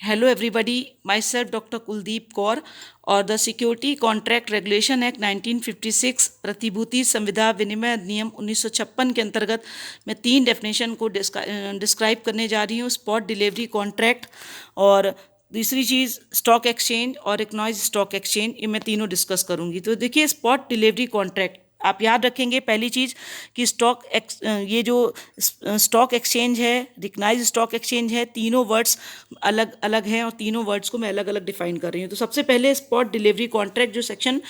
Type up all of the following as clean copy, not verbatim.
Hello everybody, myself Dr. Kuldeep Kaur और the security contract regulation act 1956 प्रतिभूति संविदा विनिमय अधिनियम 1956 के अंतर्गत मैं 3 डेफिनेशन को डिस्क्राइब करने जा रही हूँ। स्पॉट डिलीवरी कॉन्ट्रैक्ट और दूसरी चीज़ स्टॉक एक्सचेंज और रिकॉग्नाइज्ड स्टॉक एक्सचेंज, ये मैं तीनों डिस्कस करूँगी। तो देखिए, स्पॉट डिलीवरी कॉन्ट्रैक्ट आप याद रखेंगे पहली चीज़ कि ये जो स्टॉक एक्सचेंज है, रिकग्नाइज स्टॉक एक्सचेंज है, तीनों वर्ड्स अलग अलग हैं और तीनों वर्ड्स को मैं अलग अलग डिफाइन कर रही हूँ। तो सबसे पहले स्पॉट डिलीवरी कॉन्ट्रैक्ट जो सेक्शन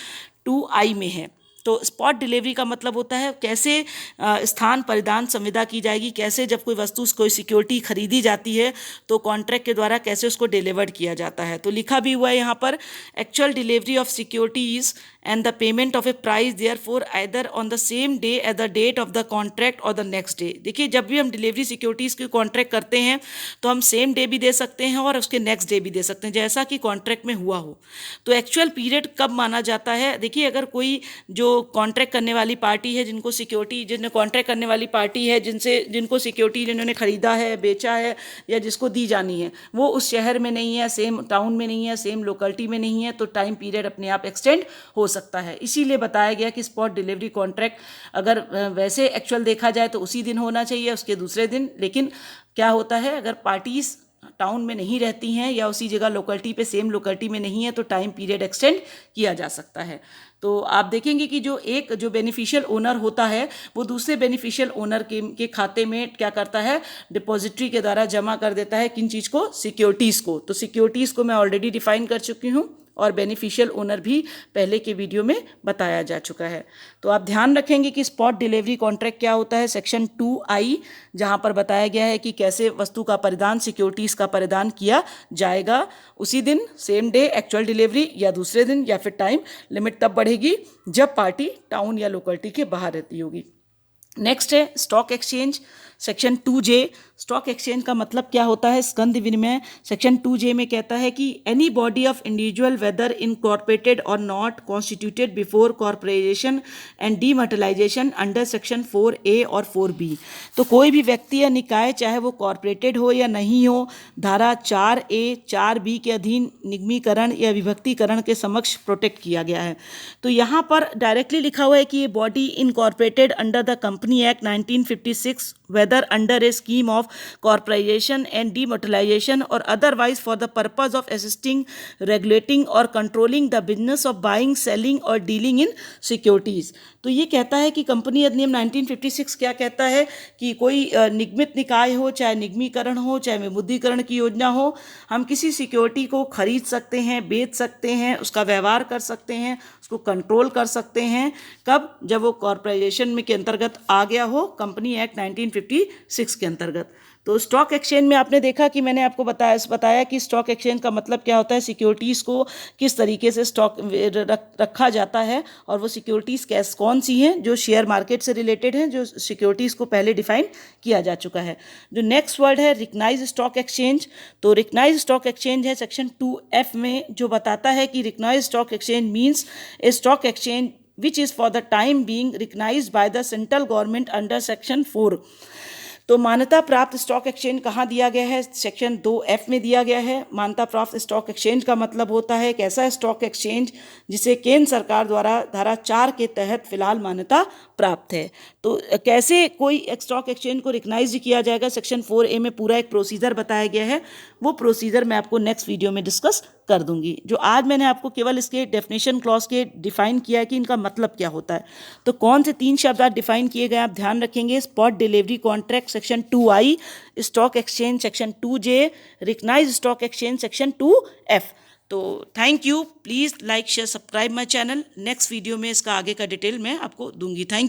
2I में है। तो स्पॉट डिलीवरी का मतलब होता है कैसे स्थान परिधान संविदा की जाएगी, कैसे जब कोई वस्तु कोई सिक्योरिटी खरीदी जाती है तो कॉन्ट्रैक्ट के द्वारा कैसे उसको डिलीवर्ड किया जाता है। तो लिखा भी हुआ है यहाँ पर, actual delivery of securities and the payment of a price therefore either on the same day as the date of the contract or the next day। देखिए, जब भी हम डिलीवरी सिक्योरिटीज़ की कॉन्ट्रैक्ट करते हैं तो हम सेम डे भी दे सकते हैं और उसके नेक्स्ट डे भी दे सकते हैं, जैसा कि कॉन्ट्रैक्ट में हुआ हो। तो एक्चुअल पीरियड कब माना जाता है? देखिए, अगर कोई जो कॉन्ट्रैक्ट करने वाली पार्टी है, जिन्हें कॉन्ट्रैक्ट करने वाली पार्टी है, जिनको सिक्योरिटी जिन्होंने खरीदा है, बेचा है या जिसको दी जानी है, वो उस शहर में नहीं है, सेम टाउन में नहीं है, सेम लोकेलिटी में नहीं है, तो टाइम पीरियड अपने आप एक्सटेंड हो सकता है। इसीलिए बताया गया कि स्पॉट डिलीवरी कॉन्ट्रैक्ट अगर वैसे एक्चुअल देखा जाए तो उसी दिन होना चाहिए, उसके दूसरे दिन। लेकिन क्या होता है, अगर पार्टीज टाउन में नहीं रहती हैं या उसी जगह लोकेलिटी पे सेम लोकेलिटी में नहीं है तो टाइम पीरियड एक्सटेंड किया जा सकता है। तो आप देखेंगे कि जो बेनिफिशियल ओनर होता है वो दूसरे बेनिफिशियल ओनर के खाते में क्या करता है, डिपॉजिटरी के द्वारा जमा कर देता है किन चीज़ को, सिक्योरिटीज़ को। तो सिक्योरिटीज़ को मैं ऑलरेडी डिफाइन कर चुकी हूँ और बेनिफिशियल ओनर भी पहले के वीडियो में बताया जा चुका है। तो आप ध्यान रखेंगे कि स्पॉट डिलीवरी कॉन्ट्रैक्ट क्या होता है, सेक्शन 2I, जहां पर बताया गया है कि कैसे वस्तु का परिधान, सिक्योरिटीज़ का परिधान किया जाएगा उसी दिन, सेम डे एक्चुअल डिलीवरी, या दूसरे दिन, या फिर टाइम लिमिट तब बढ़ेगी जब पार्टी टाउन या लोकेलिटी के बाहर रहती होगी। नेक्स्ट है stock exchange, section 2J। Stock exchange का मतलब क्या होता है? स्कंध विनिमय। सेक्शन 2J में कहता है कि any body of individual whether incorporated और not constituted before corporation and dematerialisation under section 4A और 4B। तो कोई भी व्यक्ति या निकाय, चाहे वो कॉर्पोरेटेड हो या नहीं हो, धारा 4A 4B के अधीन निगमीकरण या विभक्तिकरण के समक्ष प्रोटेक्ट किया गया है। तो यहाँ पर डायरेक्टली लिखा हुआ है कि ये body incorporated under the company act 1956 whether under a scheme of corporation and demutualization or otherwise for the purpose of assisting, regulating or controlling the business of buying, selling or dealing in securities। तो ये कहता है कि company अधिनियम 1956 क्या कहता है कि कोई निगमित निकाय हो, चाहे निगमीकरण हो, चाहे विमुद्रीकरण की योजना हो, हम किसी सिक्योरिटी को खरीद सकते हैं, बेच सकते हैं, उसका व्यवहार कर सकते हैं, उसको कंट्रोल कर सकते हैं। कब? जब वो कॉर्पोरेशन में के अंतर्गत आ गया हो, कंपनी एक्ट 1956 के अंतर्गत। तो स्टॉक एक्सचेंज में आपने देखा कि मैंने आपको बताया कि स्टॉक एक्सचेंज का मतलब क्या होता है, सिक्योरिटीज़ को किस तरीके से स्टॉक रखा जाता है, और वो सिक्योरिटीज़ कौन सी हैं जो शेयर मार्केट से रिलेटेड हैं, जो सिक्योरिटीज़ को पहले डिफाइन किया जा चुका है। जो नेक्स्ट वर्ड है रिकग्नाइज स्टॉक एक्सचेंज। तो रिकग्नाइज स्टॉक एक्सचेंज है सेक्शन 2F में, जो बताता है कि recognise stock exchange means a stock exchange which is for the time being recognized by the central government under section 4। तो मान्यता प्राप्त स्टॉक एक्सचेंज कहाँ दिया गया है? सेक्शन 2F में दिया गया है। मान्यता प्राप्त स्टॉक एक्सचेंज का मतलब होता है एक ऐसा स्टॉक एक्सचेंज जिसे केंद्र सरकार द्वारा धारा 4 के तहत फिलहाल मान्यता प्राप्त है। तो कैसे कोई स्टॉक एक्सचेंज को रिकग्नाइज किया जाएगा, सेक्शन 4A में पूरा एक प्रोसीजर बताया गया है। वो प्रोसीजर मैं आपको नेक्स्ट वीडियो में डिस्कस कर दूंगी। जो आज मैंने आपको केवल इसके डेफिनेशन क्लॉज के डिफाइन किया है कि इनका मतलब क्या होता है। तो कौन से 3 शब्द आज डिफाइन किए गए आप ध्यान रखेंगे, spot delivery contract section 2I, stock exchange section 2J, recognise stock exchange section 2F। तो thank you, please like share subscribe my channel. Next video में इसका आगे का डिटेल मैं आपको दूंगी। Thank you.